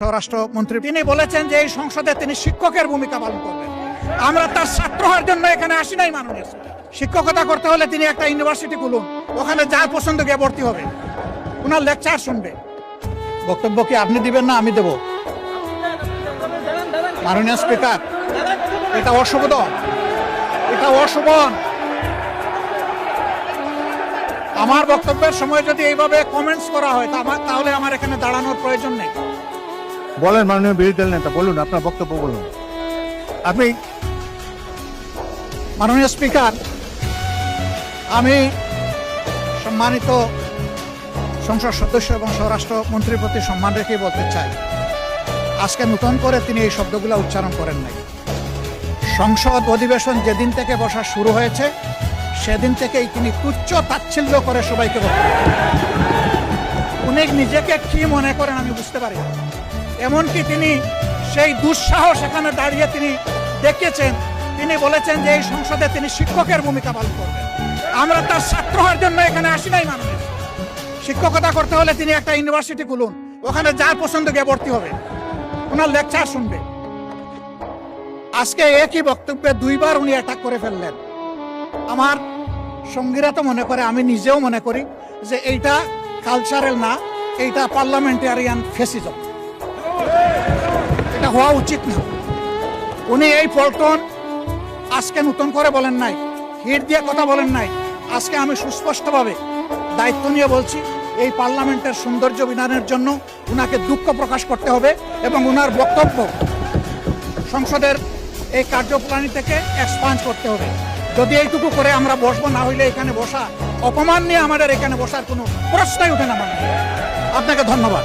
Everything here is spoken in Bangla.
স্বরাষ্ট্রমন্ত্রী তিনি বলেছেন যে এই সংসদে তিনি শিক্ষকের ভূমিকা পালন করবেন। আমরা তার ছাত্র হওয়ার জন্য এখানে আসি নাই। মাননীয় শিক্ষকতা করতে হলে তিনি একটা ইউনিভার্সিটি খুলুন, ওখানে যার পছন্দ গিয়ে ভর্তি হবে, ওনার লেকচার শুনবে। বক্তব্য কি আপনি দিবেন না আমি দেব? মাননীয় স্পিকার, এটা অশোভন, এটা অশোভন। আমার বক্তব্যের সময় যদি এইভাবে কমেন্টস করা হয় তাহলে আমার এখানে দাঁড়ানোর প্রয়োজন নেই। বলেন মাননীয় বিরোধী দল নেতা, বলুন আপনার বক্তব্য বলুন। আপনি মাননীয় স্পিকার, আমি সম্মানিত সংসদ সদস্য এবং স্বরাষ্ট্রমন্ত্রীর প্রতি সম্মান রেখে বলতে চাই, আজকে নতুন করে তিনি এই শব্দগুলো উচ্চারণ করেন নাই। সংসদ অধিবেশন যেদিন থেকে বসা শুরু হয়েছে সেদিন থেকেই তিনি তুচ্ছ তাচ্ছিল্য করে সবাইকে বক্তব্য। উনি নিজেকে কি মনে করেন আমি বুঝতে পারি। এমনকি তিনি সেই দুঃসাহস এখানে দাঁড়িয়ে তিনি দেখিয়েছেন, তিনি বলেছেন যে এই সংসদে তিনি শিক্ষকের ভূমিকা পালন করবেন। আমরা তার ছাত্র হওয়ার জন্য এখানে আসি নাই। মাননীয় শিক্ষকতা করতে হলে তিনি একটা ইউনিভার্সিটি খুলুন, ওখানে যার পছন্দ গিয়ে ভর্তি হবে, ওনার লেকচার শুনবে। আজকে একই বক্তব্যে দুইবার উনি অ্যাটাক করে ফেললেন। আমার সঙ্গীরা তো মনে করে, আমি নিজেও মনে করি যে এইটা কালচারাল না, এইটা পার্লামেন্টারিয়ান ফেসিজম। এটা হওয়া উচিত না। উনি এই পল্টন আজকে নতুন করে বলেন নাই, হিট দিয়ে কথা বলেন নাই। আজকে আমি সুস্পষ্টভাবে দায়িত্ব নিয়ে বলছি, এই পার্লামেন্টের সৌন্দর্য বিধানের জন্য উনাকে দুঃখ প্রকাশ করতে হবে এবং উনার বক্তব্য সংসদের এই কার্যপ্রণালী থেকে এক্সপান্ড করতে হবে। যদি এইটুকু করে আমরা বসবো, না হইলে এখানে বসা অপমান নিয়ে আমাদের এখানে বসার কোনো প্রশ্নই উঠে না। আপনাকে ধন্যবাদ।